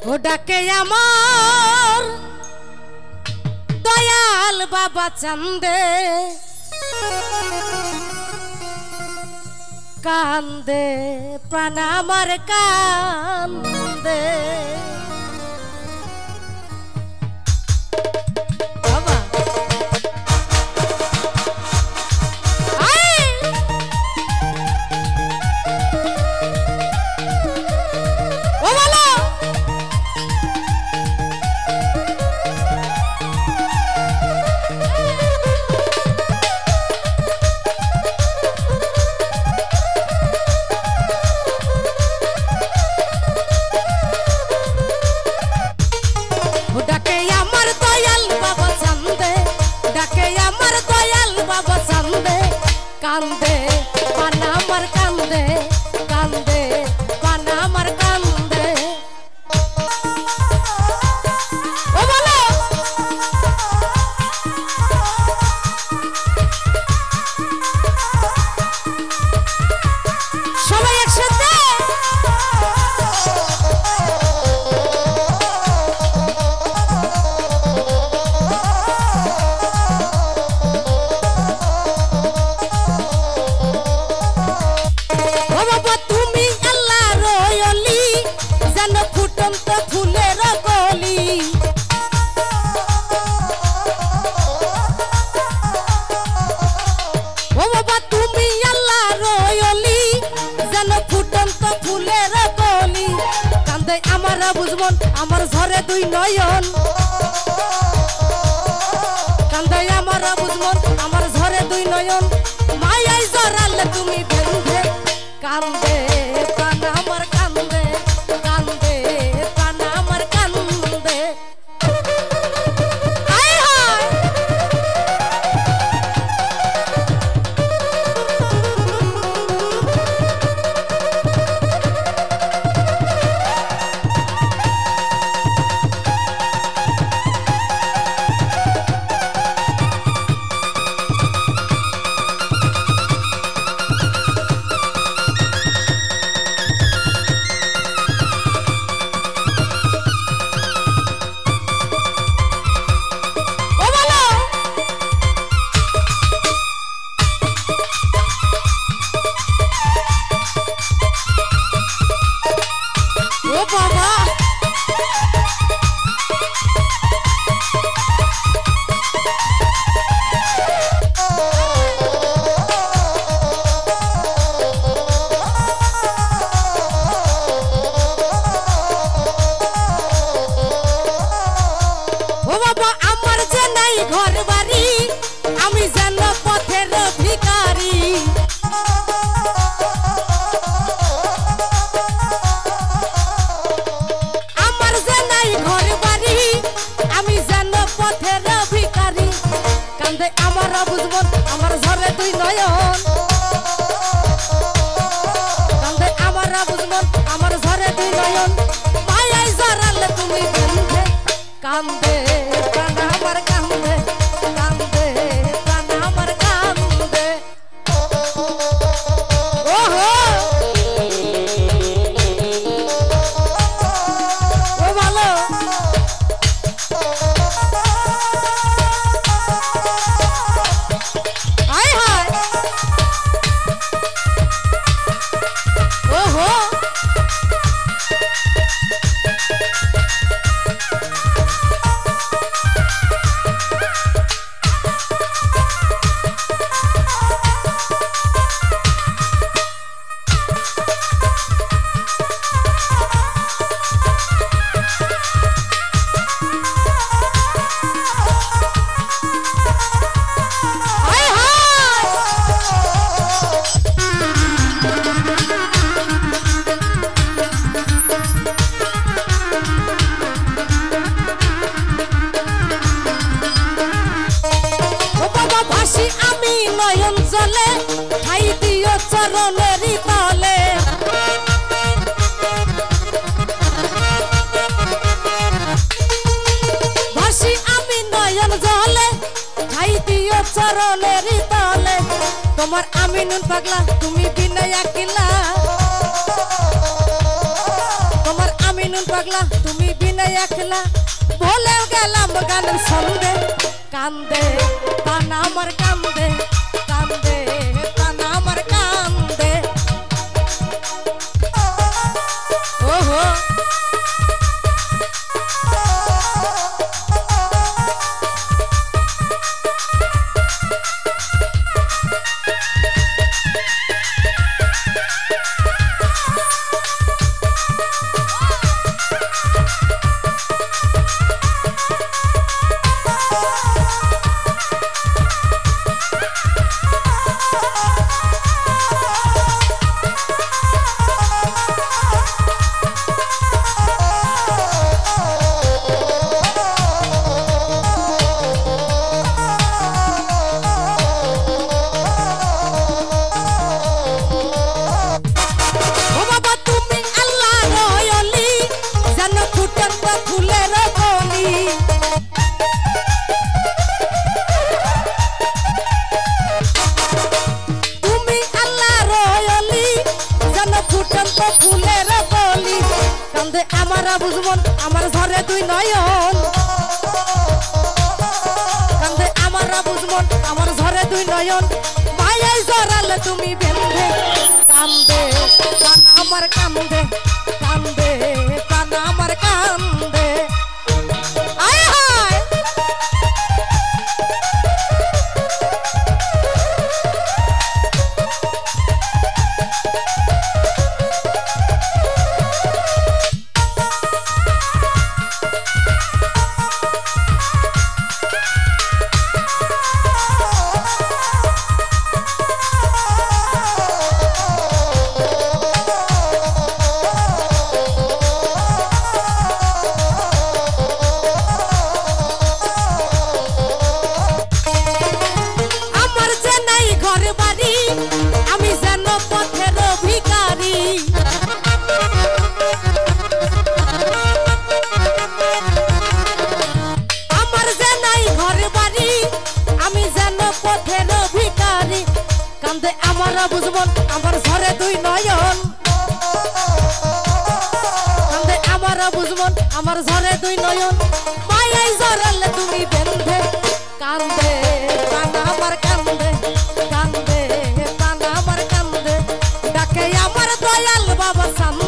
ও ডাকে আমার দয়াল বাবা চান্দে কান্দে প্রাণ আমার কান্দে কান্দে পানা আমার কান্দে কান্দে পানা আমার কান্দে ও বলো সবাই একসাথে বুঝবন আমার ঝরে দুই নয়ন কান্দে আমার বুঝবন আমার ঝরে দুই নয়ন মায়াই জড়ালে তুমি বেঁধে কান্দে প্রাণ আমার কান্দে কান্দে প্রাণ আমার কান্দে বুঝবন আমার ঝরে দুই নয়ন কান্দে আমার বুঝবন আমার ঝরে দুই নয়ন মায়াই জড়ালে তুমি বেঁধে কান্দে প্রাণ আমার কান্দে কান্দে প্রাণ আমার কান্দে ওহো ও ভালো চরণেরি তলে ভাসি আমি নয়ন জলে ঠাই দিও চরণেরি তলে তোমার আমি নুন পাগলা তুমি বিনয় আকিলা মজনুন পাগলা তুমি বিনা একলা বলে গেলাম গানের ছন্দে কান্দে প্রাণ আমার কান্দে কান্দে প্রাণ আমার কান্দে ওহো ফুলের বলি কান্দে আমার বুঝমন আমার ঝরে দুই নয়ন কান্দে আমার বুঝমন আমার ঝরে দুই নয়ন মায়াই জড়ালে তুমি বেঁধে কান্দে প্রাণ আমার কান্দে কান্দে প্রাণ আমার কান্দে আয় হায় আমি যেন পথের ভিখারি আমার যে নাই ঘর বাড়ি আমি যেন পথের ভিখারি কান্দে আমার বুঝমন আমার ঝরে দুই নয়ন কান্দে আমার বুঝমন আমার ঝরে দুই নয়ন মায়াই জড়ালে তুমি বেঁধে কান্দে প্রাণ আমার কান্দে কান্দে প্রাণ আমার কান্দে ডাকে আমার দয়াল বাবা সামনে